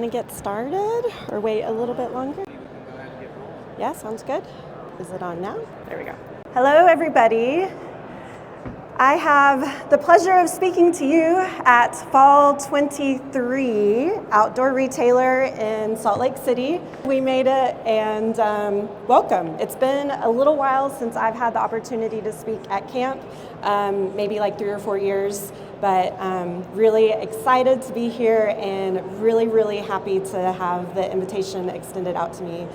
want to get started or wait a little bit longer? Yeah, sounds good. Is it on now? There we go. Hello, everybody. I have the pleasure of speaking to you at Fall 23 Outdoor Retailer in Salt Lake City. We made it, and welcome. It's been a little while since I've had the opportunity to speak at camp, maybe like 3 or 4 years, but really excited to be here and really happy to have the invitation extended out to me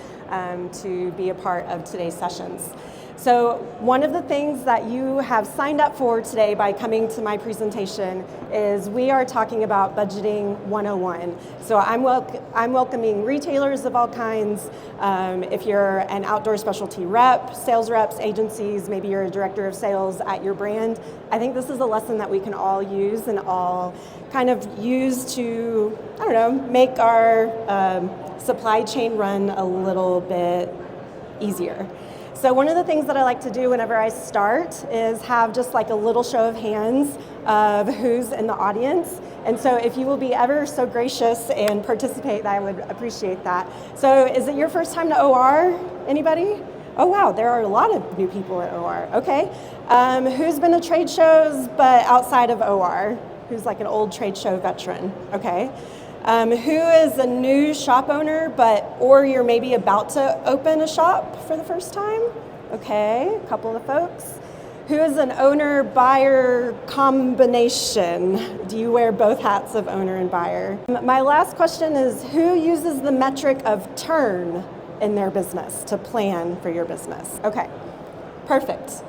to be a part of today's sessions. So one of the things that you have signed up for today by coming to my presentation is we are talking about Budgeting 101. So I'm welcoming retailers of all kinds. If you're an outdoor specialty rep, sales reps, agencies, maybe you're a director of sales at your brand, I think this is a lesson that we can all use and all kind of use to, make our supply chain run a little bit easier. So one of the things that I like to do whenever I start is have just like a little show of hands of who's in the audience. And so if you will be ever so gracious and participate, I would appreciate that. So is it your first time to OR? Anybody? Oh wow, there are a lot of new people at OR. Okay. Who's been to trade shows but outside of OR? Who's like an old trade show veteran? Okay. Who is a new shop owner, or you're maybe about to open a shop for the first time? Okay, a couple of folks. Who is an owner-buyer combination? Do you wear both hats of owner and buyer? My last question is, who uses the metric of turn in their business to plan for your business? Okay, perfect.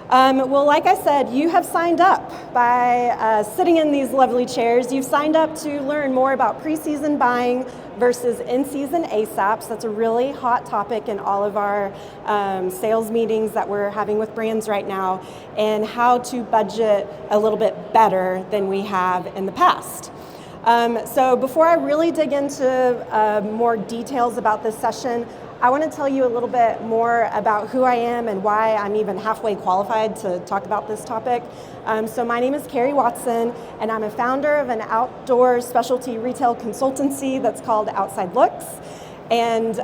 Well, like I said, you have signed up by sitting in these lovely chairs. You've signed up to learn more about pre-season buying versus in-season ASAPs. That's a really hot topic in all of our sales meetings that we're having with brands right now, and how to budget a little bit better than we have in the past. So before I really dig into more details about this session, I want to tell you a little bit more about who I am and why I'm even halfway qualified to talk about this topic. So my name is Carrie Watson, and I'm a founder of an outdoor specialty retail consultancy that's called Outside Looks. And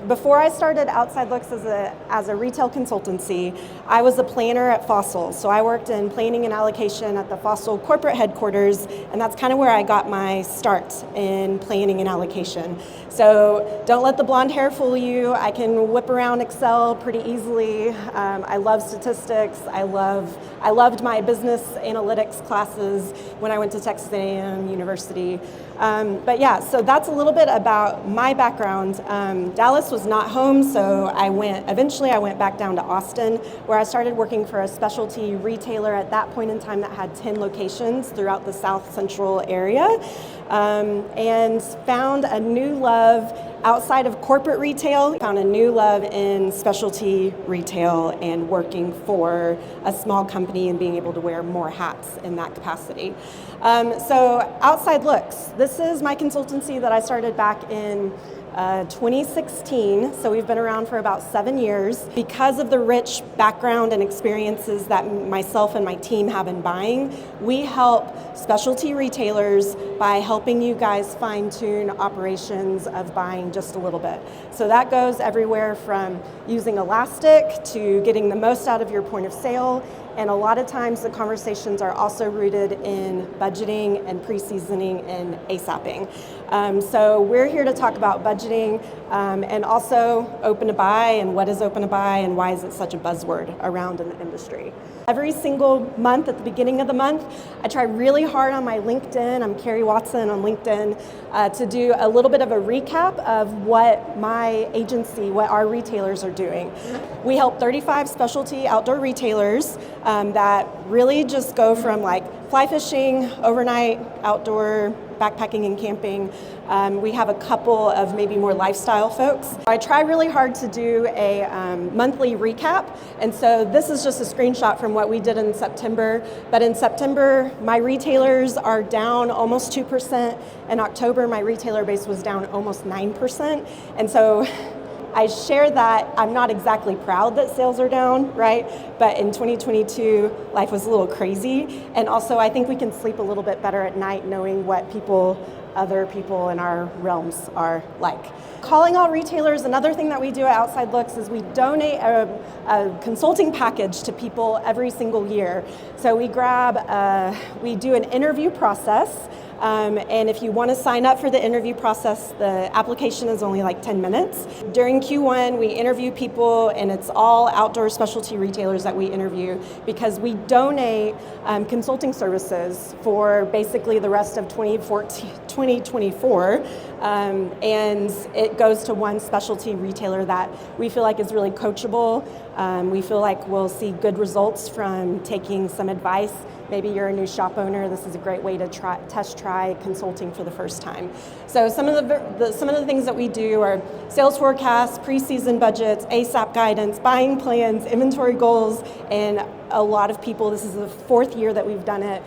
before I started Outside Looks as a retail consultancy, I was a planner at Fossil. So I worked in planning and allocation at the Fossil corporate headquarters, and that's kind of where I got my start in planning and allocation. So don't let the blonde hair fool you. I can whip around Excel pretty easily. I love statistics. I loved my business analytics classes when I went to Texas A&M University. But yeah, so that's a little bit about my background. Dallas was not home, so eventually I went back down to Austin, where I started working for a specialty retailer at that point in time that had 10 locations throughout the South Central area, and found a new love outside of corporate retail, found a new love in specialty retail and working for a small company and being able to wear more hats in that capacity. So Outside Looks, this is my consultancy that I started back in 2016, so we've been around for about 7 years. Because of the rich background and experiences that myself and my team have in buying, we help specialty retailers by helping you guys fine-tune operations of buying just a little bit. So that goes everywhere from using elastic to getting the most out of your point of sale. And a lot of times the conversations are also rooted in budgeting and pre-seasoning and ASAPing. So we're here to talk about budgeting and also open to buy and what is open to buy and why is it such a buzzword around in the industry. Every single month at the beginning of the month, I try really hard on my LinkedIn, I'm Carrie Watson on LinkedIn, to do a little bit of a recap of what my agency, what our retailers are doing. We help 35 specialty outdoor retailers that really just go from like fly fishing, overnight, outdoor, backpacking and camping. We have a couple of maybe more lifestyle folks. I try really hard to do a monthly recap, and so this is just a screenshot from what we did in September. But in September, my retailers are down almost 2%. In October, my retailer base was down almost 9%. And so I share that I'm not exactly proud that sales are down, right? But in 2022, life was a little crazy. And also, I think we can sleep a little bit better at night knowing what people other people in our realms are like. Calling all retailers, another thing that we do at Outside Looks is we donate a consulting package to people every single year. So we do an interview process. And if you want to sign up for the interview process, the application is only like 10 minutes. During Q1, we interview people, and it's all outdoor specialty retailers that we interview because we donate consulting services for basically the rest of 2024. And it goes to one specialty retailer that we feel like is really coachable. We feel like we'll see good results from taking some advice. Maybe you're a new shop owner. This is a great way to test try consulting for the first time. So some of the things that we do are sales forecasts, preseason budgets, ASAP guidance, buying plans, inventory goals, and a lot of people, this is the 4th year that we've done it,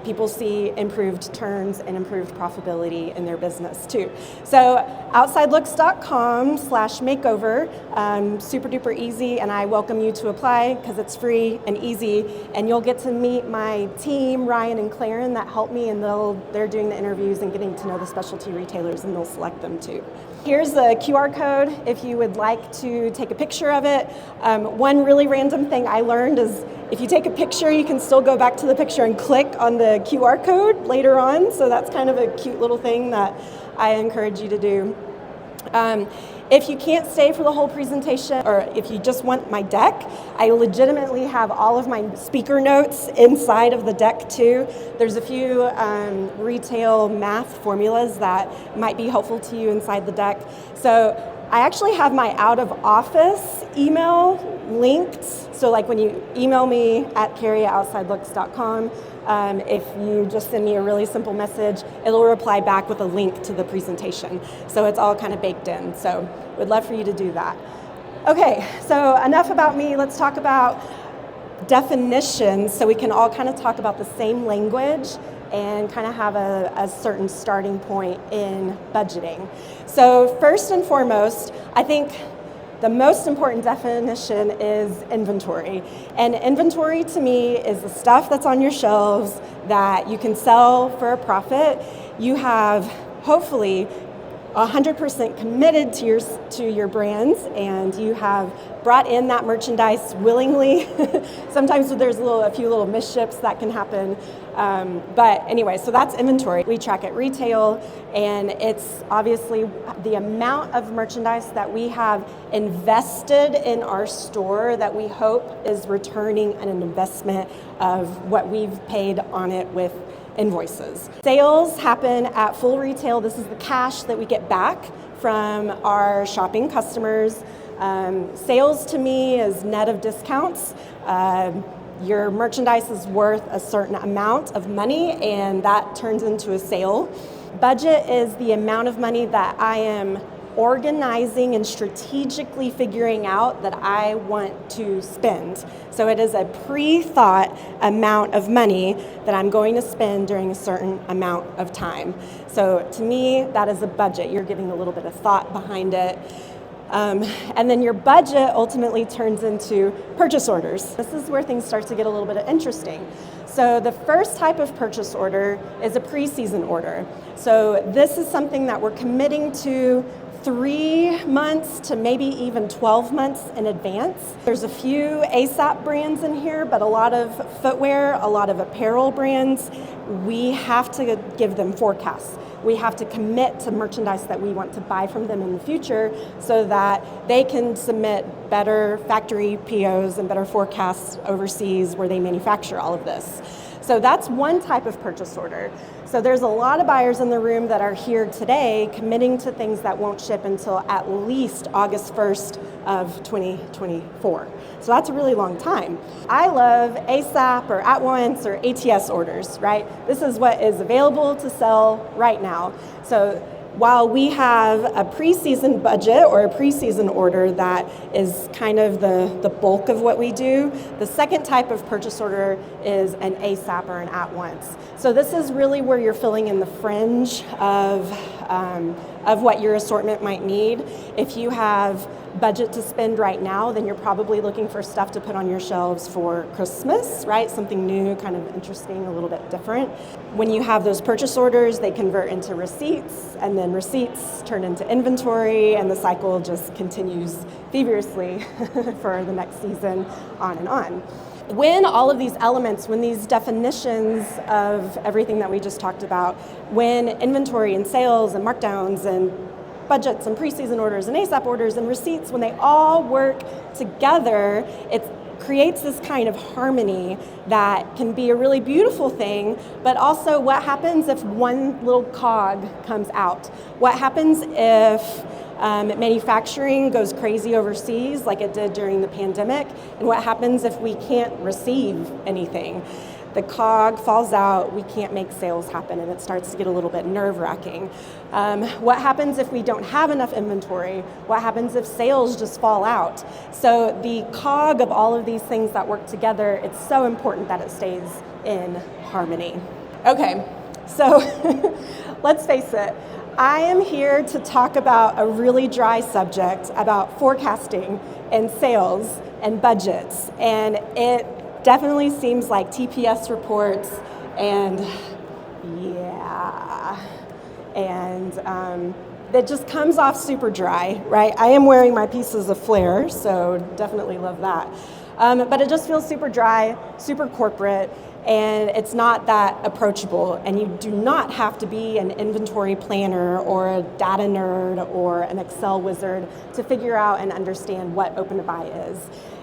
people see improved turns and improved profitability in their business too. So outsidelooks.com/makeover, super duper easy, and I welcome you to apply because it's free and easy, and you'll get to meet my team, Ryan and Claren, that help me, and they're doing the interviews and getting to know the specialty retailers, and they'll select them too. Here's the QR code if you would like to take a picture of it. One really random thing I learned is if you take a picture, you can still go back to the picture and click on the QR code later on. So that's kind of a cute little thing that I encourage you to do. If you can't stay for the whole presentation, or if you just want my deck, I legitimately have all of my speaker notes inside of the deck too. There's a few retail math formulas that might be helpful to you inside the deck. So I actually have my out of office email linked. So like when you email me at Carrie@outsidelooks.com, if you just send me a really simple message, it'll reply back with a link to the presentation. So it's all kind of baked in. So we'd love for you to do that. Okay, so enough about me. Let's talk about definitions so we can all kind of talk about the same language and kind of have a certain starting point in budgeting. So first and foremost, I think the most important definition is inventory. And inventory to me is the stuff that's on your shelves that you can sell for a profit. You have hopefully 100% committed to your brands, and you have brought in that merchandise willingly. Sometimes there's a few little misships that can happen. But anyway, so that's inventory. We track at retail, and it's obviously the amount of merchandise that we have invested in our store that we hope is returning an investment of what we've paid on it with invoices. Sales happen at full retail. This is the cash that we get back from our shopping customers. Sales to me is net of discounts. Your merchandise is worth a certain amount of money, and that turns into a sale. Budget is the amount of money that I am organizing and strategically figuring out that I want to spend. So it is a pre-thought amount of money that I'm going to spend during a certain amount of time. So to me, that is a budget. You're giving a little bit of thought behind it. And then your budget ultimately turns into purchase orders. This is where things start to get a little bit interesting. So the first type of purchase order is a pre-season order. So this is something that we're committing to 3 months to maybe even 12 months in advance. There's a few ASAP brands in here, but a lot of footwear, a lot of apparel brands, we have to give them forecasts. We have to commit to merchandise that we want to buy from them in the future so that they can submit better factory POs and better forecasts overseas where they manufacture all of this. So that's one type of purchase order. So there's a lot of buyers in the room that are here today committing to things that won't ship until at least August 1st of 2024. So that's a really long time. I love ASAP or at once or ATS orders, right? This is what is available to sell right now. So while we have a preseason budget or a preseason order that is kind of the bulk of what we do, the second type of purchase order is an ASAP or an at once. So this is really where you're filling in the fringe of what your assortment might need. If you have budget to spend right now, then you're probably looking for stuff to put on your shelves for Christmas, right? Something new, kind of interesting, a little bit different. When you have those purchase orders, they convert into receipts, and then receipts turn into inventory, and the cycle just continues feverishly for the next season, on and on. When all of these elements, when these definitions of everything that we just talked about, when inventory and sales and markdowns and budgets and preseason orders and ASAP orders and receipts, when they all work together, it creates this kind of harmony that can be a really beautiful thing. But also, what happens if one little cog comes out? What happens if manufacturing goes crazy overseas like it did during the pandemic? And what happens if we can't receive anything? The cog falls out, we can't make sales happen, and it starts to get a little bit nerve-wracking. What happens if we don't have enough inventory? What happens if sales just fall out? So the cog of all of these things that work together, it's so important that it stays in harmony. Okay, so let's face it. I am here to talk about a really dry subject about forecasting and sales and budgets, and it definitely seems like TPS reports and that just comes off super dry, right? I am wearing my pieces of flair, so definitely love that. But it just feels super dry, super corporate, and it's not that approachable. And you do not have to be an inventory planner or a data nerd or an Excel wizard to figure out and understand what open to buy is.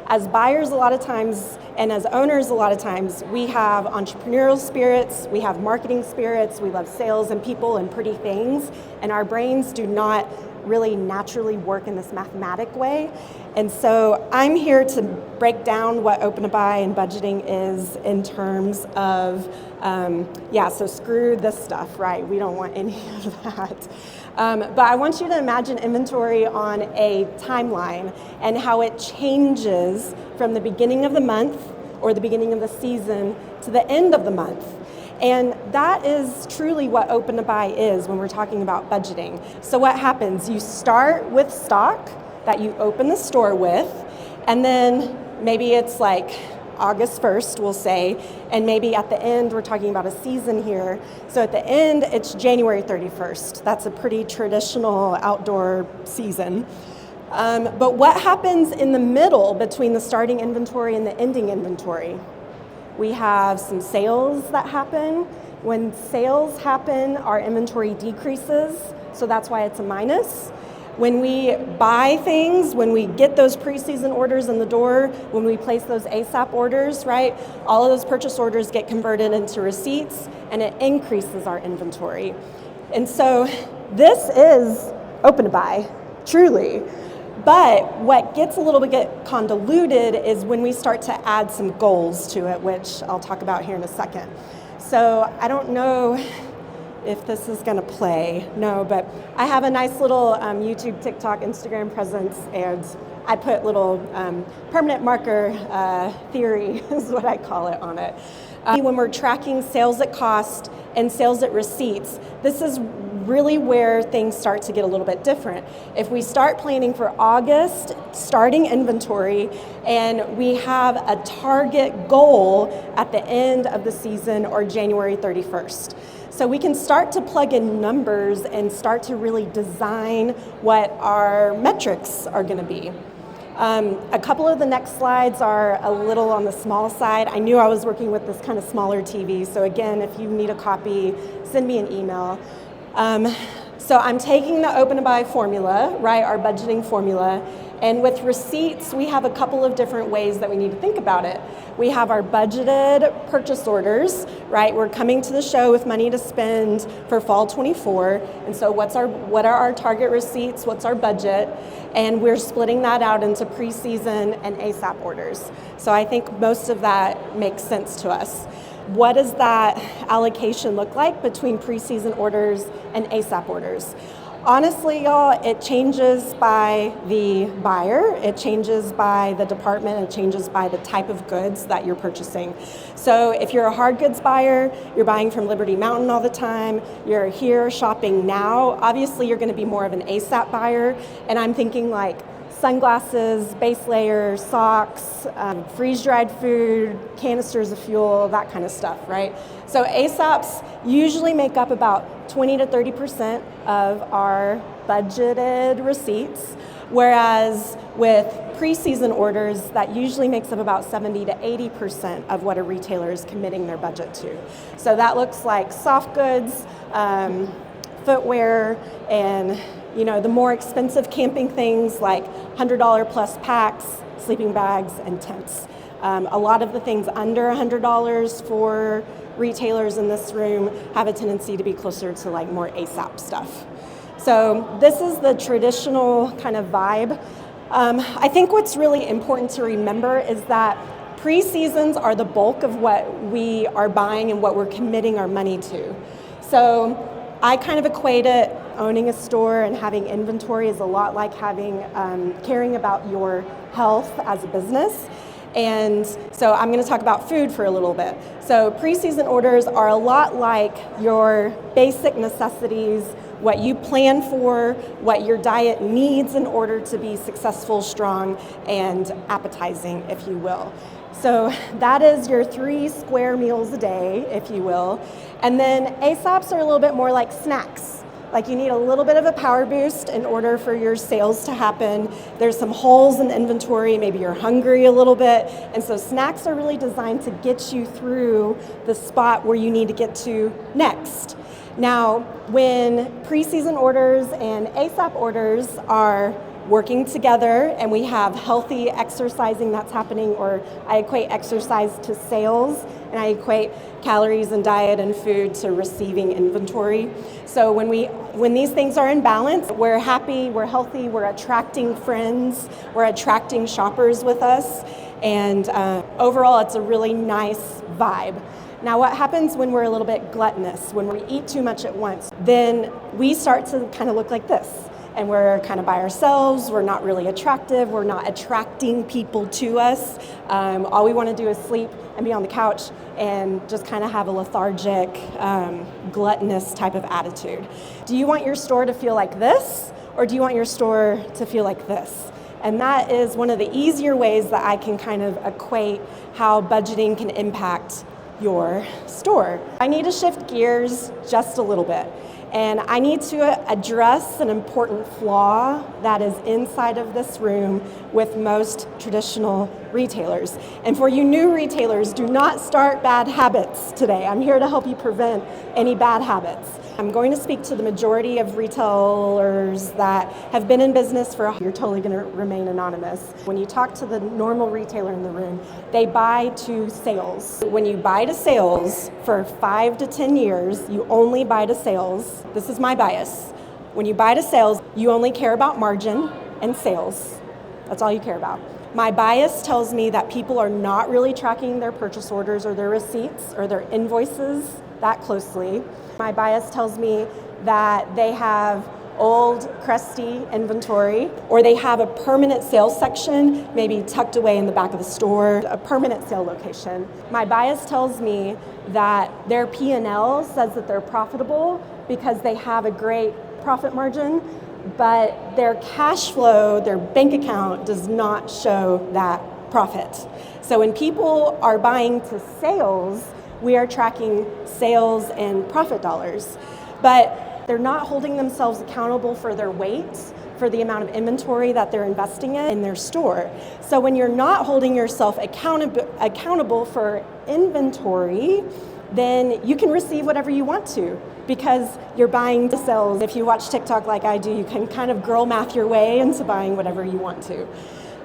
As buyers, a lot of times, and as owners, a lot of times, we have entrepreneurial spirits, we have marketing spirits, we love sales and people and pretty things, and our brains do not really naturally work in this mathematic way. And so I'm here to break down what open to buy and budgeting is in terms of, so screw this stuff, right? We don't want any of that. But I want you to imagine inventory on a timeline and how it changes from the beginning of the month or the beginning of the season to the end of the month. And that is truly what open to buy is when we're talking about budgeting. So what happens? You start with stock that you open the store with, and then maybe it's like August 1st, we'll say, and maybe at the end, we're talking about a season here. So at the end, it's January 31st. That's a pretty traditional outdoor season. But what happens in the middle between the starting inventory and the ending inventory? We have some sales that happen. When sales happen, our inventory decreases, so that's why it's a minus. When we buy things, when we get those preseason orders in the door, when we place those ASAP orders, right, all of those purchase orders get converted into receipts, and it increases our inventory. And so this is open to buy, truly. But what gets a little bit convoluted is when we start to add some goals to it, which I'll talk about here in a second. So I don't know if this is going to play. No, but I have a nice little YouTube, TikTok, Instagram presence, and I put little permanent marker theory is what I call it on it. When we're tracking sales at cost and sales at receipts, this is really where things start to get a little bit different. If we start planning for August, starting inventory, and we have a target goal at the end of the season or January 31st. So we can start to plug in numbers and start to really design what our metrics are going to be. A couple of the next slides are a little on the small side. I knew I was working with this kind of smaller TV, so again, if you need a copy, send me an email. So I'm taking the open to buy formula, right, our budgeting formula, and with receipts, we have a couple of different ways that we need to think about it. We have our budgeted purchase orders, right? We're coming to the show with money to spend for fall 24, and so what are our target receipts? What's our budget? And we're splitting that out into preseason and ASAP orders. So I think most of that makes sense to us. What does that allocation look like between preseason orders and ASAP orders? Honestly, y'all, it changes by the buyer, it changes by the department, it changes by the type of goods that you're purchasing. So if you're a hard goods buyer, you're buying from Liberty Mountain all the time, you're here shopping now, obviously you're gonna be more of an ASAP buyer, and I'm thinking like sunglasses, base layers, socks, freeze-dried food, canisters of fuel, that kind of stuff, right? So ASAPs usually make up about 20 to 30% of our budgeted receipts, whereas with pre-season orders, that usually makes up about 70 to 80% of what a retailer is committing their budget to. So that looks like soft goods, footwear, and the more expensive camping things like $100 plus packs, sleeping bags, and tents. A lot of the things under $100 for retailers in this room have a tendency to be closer to like more ASAP stuff. So this is the traditional kind of vibe. I think what's really important to remember is that pre-seasons are the bulk of what we are buying and what we're committing our money to. So I kind of equate it, owning a store and having inventory is a lot like caring about your health as a business. And so I'm going to talk about food for a little bit. So pre-season orders are a lot like your basic necessities, what you plan for, what your diet needs in order to be successful, strong, and appetizing, if you will. So that is your 3 square meals a day, if you will. And then ASAPs are a little bit more like snacks. Like you need a little bit of a power boost in order for your sales to happen. There's some holes in the inventory, maybe you're hungry a little bit. And so snacks are really designed to get you through the spot where you need to get to next. Now, when pre-season orders and ASAP orders are working together and we have healthy exercising that's happening, or I equate exercise to sales and I equate calories and diet and food to receiving inventory. So when these things are in balance, we're happy, we're healthy, we're attracting friends, we're attracting shoppers with us, and overall it's a really nice vibe. Now what happens when we're a little bit gluttonous, when we eat too much at once, then we start to kind of look like this. And we're kind of by ourselves, we're not really attractive, we're not attracting people to us. All we want to do is sleep and be on the couch and just kind of have a lethargic, gluttonous type of attitude. Do you want your store to feel like this, or do you want your store to feel like this? And that is one of the easier ways that I can kind of equate how budgeting can impact your store. I need to shift gears just a little bit. And I need to address an important flaw that is inside of this room with most traditional retailers. And for you new retailers, do not start bad habits today. I'm here to help you prevent any bad habits. I'm going to speak to the majority of retailers that have been in business for, you're totally going to remain anonymous. When you talk to the normal retailer in the room, they buy to sales. When you buy to sales for 5 to 10 years, you only buy to sales. This is my bias. When you buy to sales, you only care about margin and sales. That's all you care about. My bias tells me that people are not really tracking their purchase orders or their receipts or their invoices that closely. My bias tells me that they have old, crusty inventory, or they have a permanent sales section, maybe tucked away in the back of the store, a permanent sale location. My bias tells me that their P&L says that they're profitable because they have a great profit margin, but their cash flow, their bank account does not show that profit. So when people are buying to sales, we are tracking sales and profit dollars, but they're not holding themselves accountable for their weight, for the amount of inventory that they're investing in their store. So when you're not holding yourself accountable for inventory, then you can receive whatever you want to because you're buying to sales. If you watch TikTok like I do, you can kind of girl math your way into buying whatever you want to.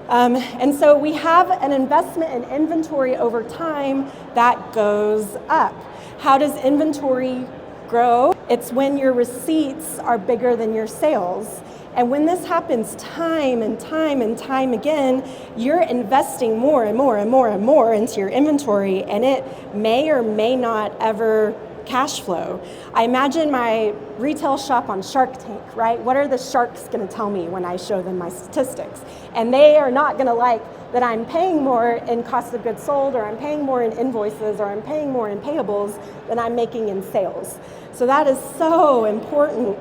And so we have an investment in inventory over time that goes up. How does inventory grow? It's when your receipts are bigger than your sales. And when this happens time and time and time again, you're investing more and more and more and more into your inventory, and it may or may not ever cash flow. I imagine my retail shop on Shark Tank, right? What are the sharks going to tell me when I show them my statistics? And they are not going to like that I'm paying more in cost of goods sold, or I'm paying more in invoices, or I'm paying more in payables than I'm making in sales. So that is so important.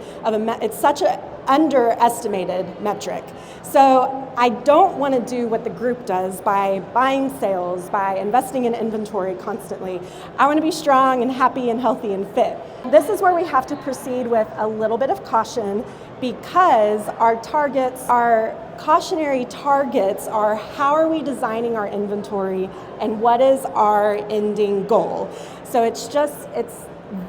It's such a underestimated metric. So I don't want to do what the group does by buying sales, by investing in inventory constantly. I want to be strong and happy and healthy and fit. This is where we have to proceed with a little bit of caution, because our targets, our cautionary targets are how are we designing our inventory and what is our ending goal. So it's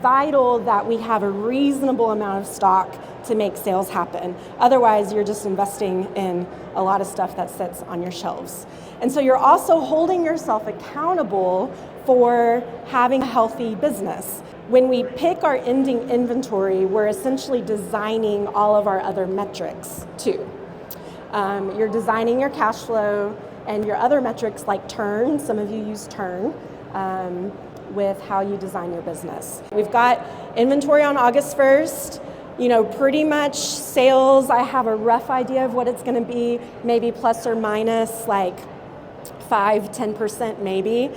vital that we have a reasonable amount of stock to make sales happen. Otherwise, you're just investing in a lot of stuff that sits on your shelves. And so you're also holding yourself accountable for having a healthy business. When we pick our ending inventory, we're essentially designing all of our other metrics too. You're designing your cash flow and your other metrics like turn. Some of you use turn with how you design your business. We've got inventory on August 1st. Pretty much sales, I have a rough idea of what it's going to be, maybe plus or minus like 5-10% maybe.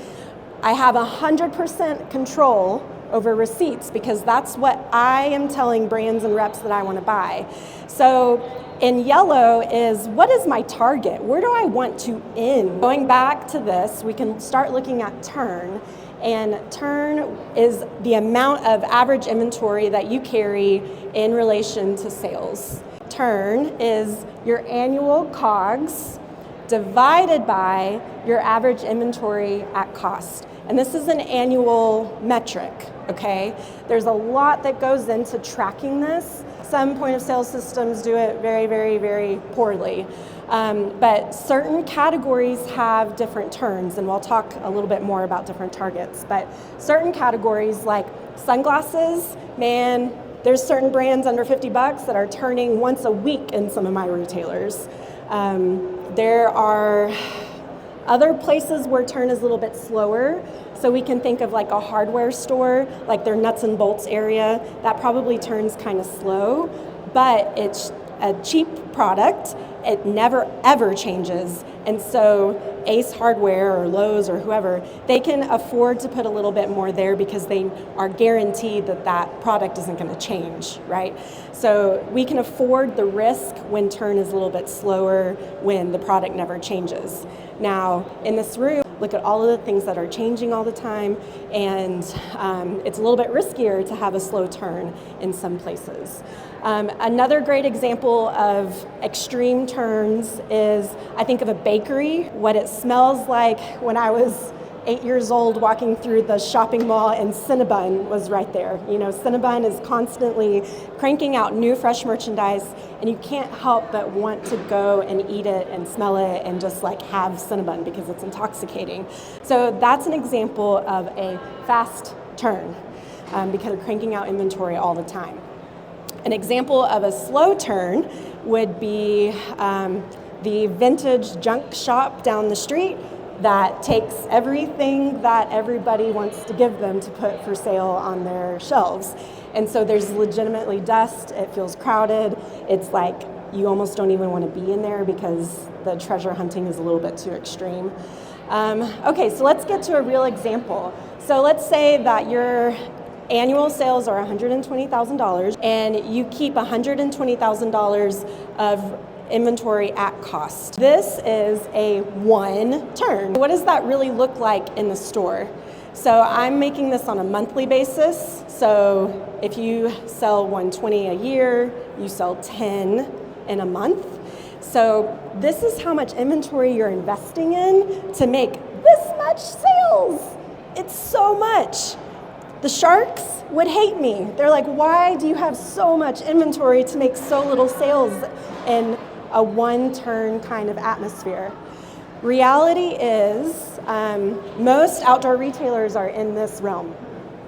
I have 100% control over receipts because that's what I am telling brands and reps that I want to buy. So in yellow is, what is my target? Where do I want to end? Going back to this, we can start looking at turn. And turn is the amount of average inventory that you carry in relation to sales. Turn is your annual COGS divided by your average inventory at cost. And this is an annual metric, okay? There's a lot that goes into tracking this. Some point of sale systems do it very, very, very poorly. But certain categories have different turns, and we'll talk a little bit more about different targets. But certain categories like sunglasses, man, there's certain brands under $50 that are turning once a week in some of my retailers. There are other places where turn is a little bit slower. So we can think of like a hardware store, like their nuts and bolts area, that probably turns kind of slow, but it's a cheap product. It never ever changes. And so Ace Hardware or Lowe's or whoever, they can afford to put a little bit more there because they are guaranteed that that product isn't going to change, right? So we can afford the risk when turn is a little bit slower, when the product never changes. Now, in this room, look at all of the things that are changing all the time, and it's a little bit riskier to have a slow turn in some places. Another great example of extreme turns is, I think of a bakery, what it smells like when I was 8 years old walking through the shopping mall and Cinnabon was right there. Cinnabon is constantly cranking out new fresh merchandise, and you can't help but want to go and eat it and smell it and just like have Cinnabon because it's intoxicating. So that's an example of a fast turn because they're cranking out inventory all the time. An example of a slow turn would be the vintage junk shop down the street that takes everything that everybody wants to give them to put for sale on their shelves. And so there's legitimately dust, it feels crowded, it's like you almost don't even want to be in there because the treasure hunting is a little bit too extreme. Okay, so let's get to a real example. So let's say that your annual sales are $120,000 and you keep $120,000 of inventory at cost. This is a one turn. What does that really look like in the store? So I'm making this on a monthly basis. So if you sell 120 a year, you sell 10 in a month. So this is how much inventory you're investing in to make this much sales. It's so much. The sharks would hate me. They're like, why do you have so much inventory to make so little sales in a one-turn kind of atmosphere? Reality is most outdoor retailers are in this realm.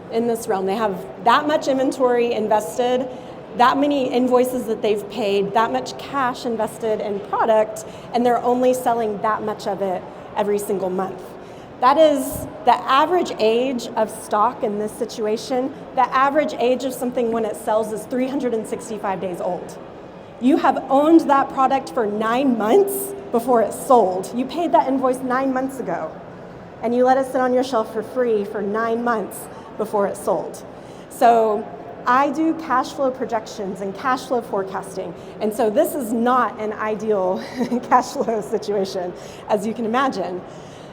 They have that much inventory invested, that many invoices that they've paid, that much cash invested in product, and they're only selling that much of it every single month. That is the average age of stock in this situation. The average age of something when it sells is 365 days old. You have owned that product for 9 months before it's sold. You paid that invoice 9 months ago, and you let it sit on your shelf for free for 9 months before it's sold. So I do cash flow projections and cash flow forecasting, and so this is not an ideal cash flow situation, as you can imagine.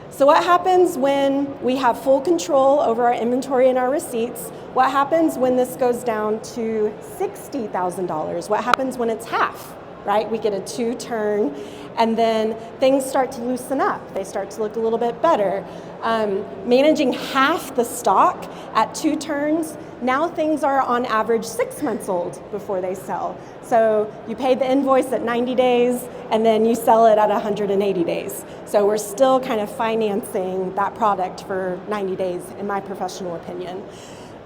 So what happens when we have full control over our inventory and our receipts? What happens when this goes down to $60,000? What happens when it's half, right? We get a 2-turn, and then things start to loosen up. They start to look a little bit better. Managing half the stock at 2 turns, now things are on average 6 months old before they sell. So you pay the invoice at 90 days and then you sell it at 180 days. So we're still kind of financing that product for 90 days, in my professional opinion.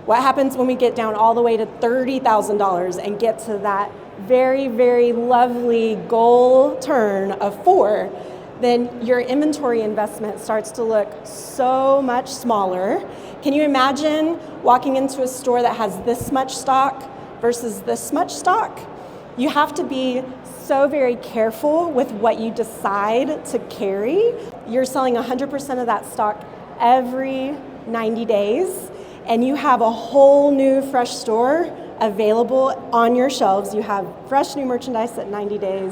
What happens when we get down all the way to $30,000 and get to that very, very lovely goal turn of 4? Then your inventory investment starts to look so much smaller. Can you imagine walking into a store that has this much stock versus this much stock? You have to be so very careful with what you decide to carry. You're selling 100% of that stock every 90 days, and you have a whole new fresh store available on your shelves. You have fresh new merchandise at 90 days.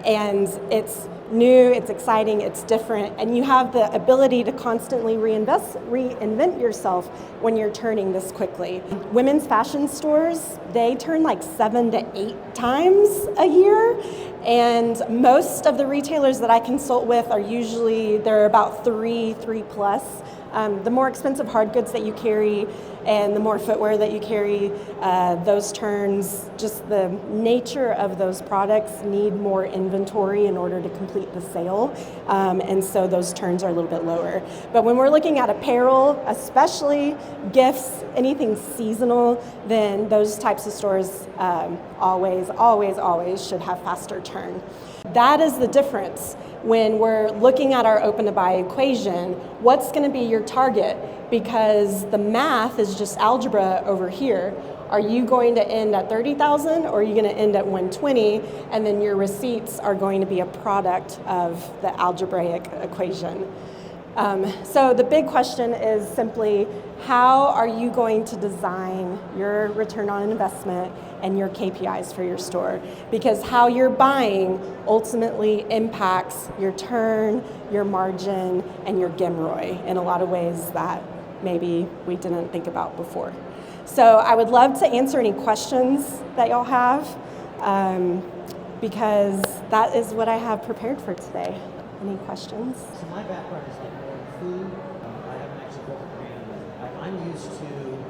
And it's new, it's exciting, it's different, and you have the ability to constantly reinvent yourself when you're turning this quickly. Women's fashion stores, they turn like 7 to 8 times a year, and most of the retailers that I consult with are usually, they're about 3 plus. The more expensive hard goods that you carry and the more footwear that you carry, those turns, just the nature of those products need more inventory in order to complete the sale. And so those turns are a little bit lower. But when we're looking at apparel, especially gifts, anything seasonal, then those types of stores always should have faster turn. That is the difference. When we're looking at our open to buy equation, what's going to be your target? Because the math is just algebra over here. Are you going to end at 30,000 or are you going to end at 120? And then your receipts are going to be a product of the algebraic equation. So the big question is simply, how are you going to design your return on investment and your KPIs for your store? Because how you're buying ultimately impacts your turn, your margin, and your GMROI in a lot of ways that maybe we didn't think about before. So I would love to answer any questions that y'all have, because that is what I have prepared for today. Any questions? So my background is like more in food. I haven't actually built a brand. I'm used to,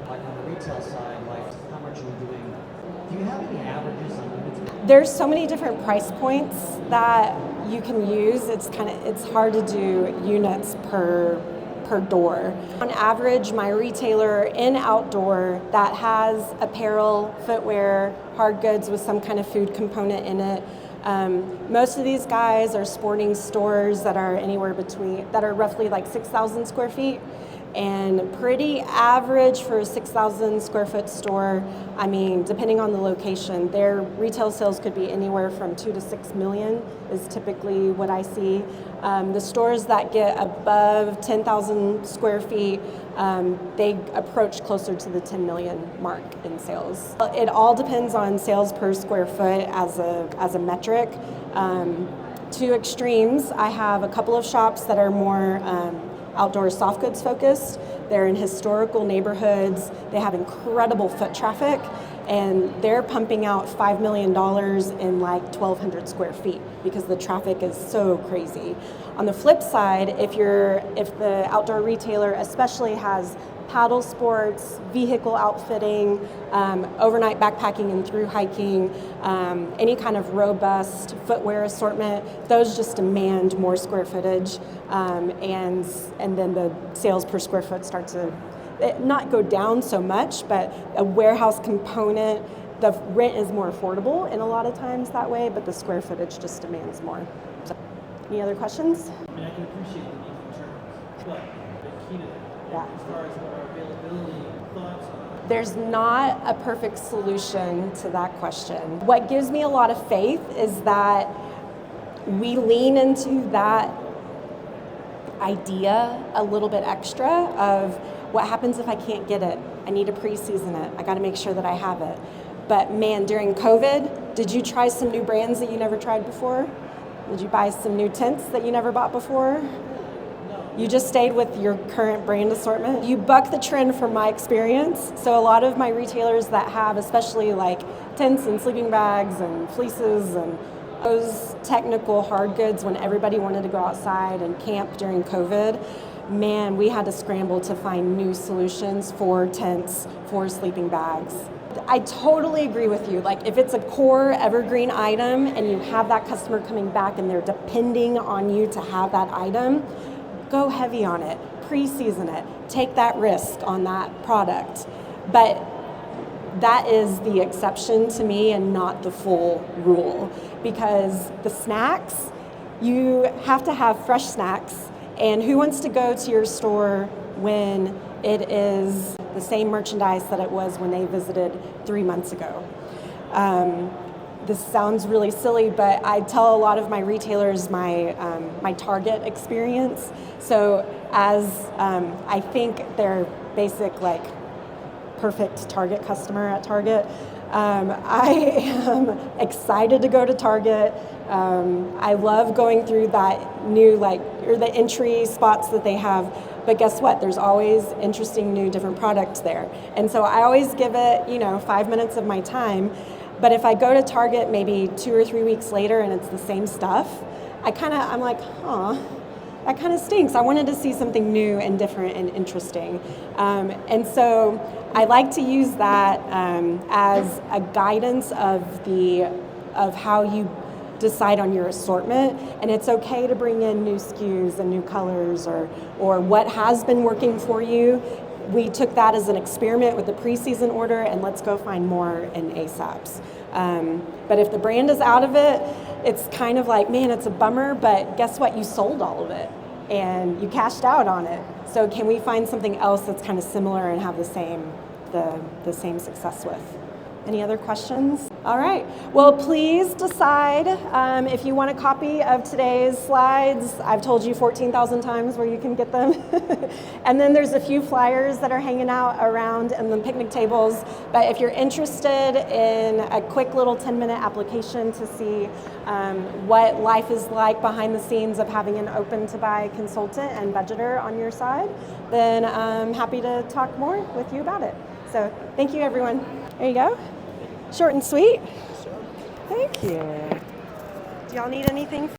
like on the retail side, like how much you're doing. Do you have any averages on inventory? There's so many different price points that you can use. It's hard to do units per door. On average, my retailer in outdoor that has apparel, footwear, hard goods with some kind of food component in it, most of these guys are sporting stores that are roughly like 6,000 square feet, and pretty average for a 6,000 square foot store. I mean, depending on the location, their retail sales could be anywhere from 2 to 6 million is typically what I see. The stores that get above 10,000 square feet, they approach closer to the 10 million mark in sales. It all depends on sales per square foot as a metric. Two extremes, I have a couple of shops that are more outdoor soft goods focused. They're in historical neighborhoods. They have incredible foot traffic, and they're pumping out $5 million in like 1,200 square feet because the traffic is so crazy. On the flip side, if the outdoor retailer especially has paddle sports, vehicle outfitting, overnight backpacking and through hiking, any kind of robust footwear assortment, those just demand more square footage, and then the sales per square foot start to not go down so much, but a warehouse component, the rent is more affordable in a lot of times that way, but the square footage just demands more. So, any other questions? I mean, I can appreciate the need for terms, but the key to that, Yeah. as far as what our availability, thoughts on. There's not a perfect solution to that question. What gives me a lot of faith is that we lean into that idea a little bit extra of, What happens if I can't get it? I need to pre-season it. I got to make sure that I have it. But man, during COVID, did you try some new brands that you never tried before? Did you buy some new tints that you never bought before? You just stayed with your current brand assortment. You buck the trend from my experience. So a lot of my retailers that have, especially like tents and sleeping bags and fleeces and those technical hard goods when everybody wanted to go outside and camp during COVID, man, we had to scramble to find new solutions for tents, for sleeping bags. I totally agree with you. Like if it's a core evergreen item and you have that customer coming back and they're depending on you to have that item, go heavy on it, pre-season it, take that risk on that product. But that is the exception to me and not the full rule, because the snacks, you have to have fresh snacks, and who wants to go to your store when it is the same merchandise that it was when they visited 3 months ago? This sounds really silly, but I tell a lot of my retailers my Target experience. So as I think their basic like perfect Target customer at Target, I am excited to go to Target. I love going through that new or the entry spots that they have. But guess what? There's always interesting new different products there. And so I always give it, 5 minutes of my time. But if I go to Target maybe 2 or 3 weeks later and it's the same stuff, I'm like, that kind of stinks. I wanted to see something new and different and interesting. And so I like to use that as a guidance of how you decide on your assortment. And it's okay to bring in new SKUs and new colors or what has been working for you. We took that as an experiment with the pre-season order, and let's go find more in ASAPs. But if the brand is out of it, it's kind of like, man, it's a bummer, but guess what? You sold all of it and you cashed out on it. So can we find something else that's kind of similar and have the same success with? Any other questions? All right. Well, please decide if you want a copy of today's slides. I've told you 14,000 times where you can get them. And then there's a few flyers that are hanging out around in the picnic tables. But if you're interested in a quick little 10-minute application to see what life is like behind the scenes of having an open-to-buy consultant and budgeter on your side, then I'm happy to talk more with you about it. So thank you, everyone. There you go. Short and sweet. Thank you. Do y'all need anything?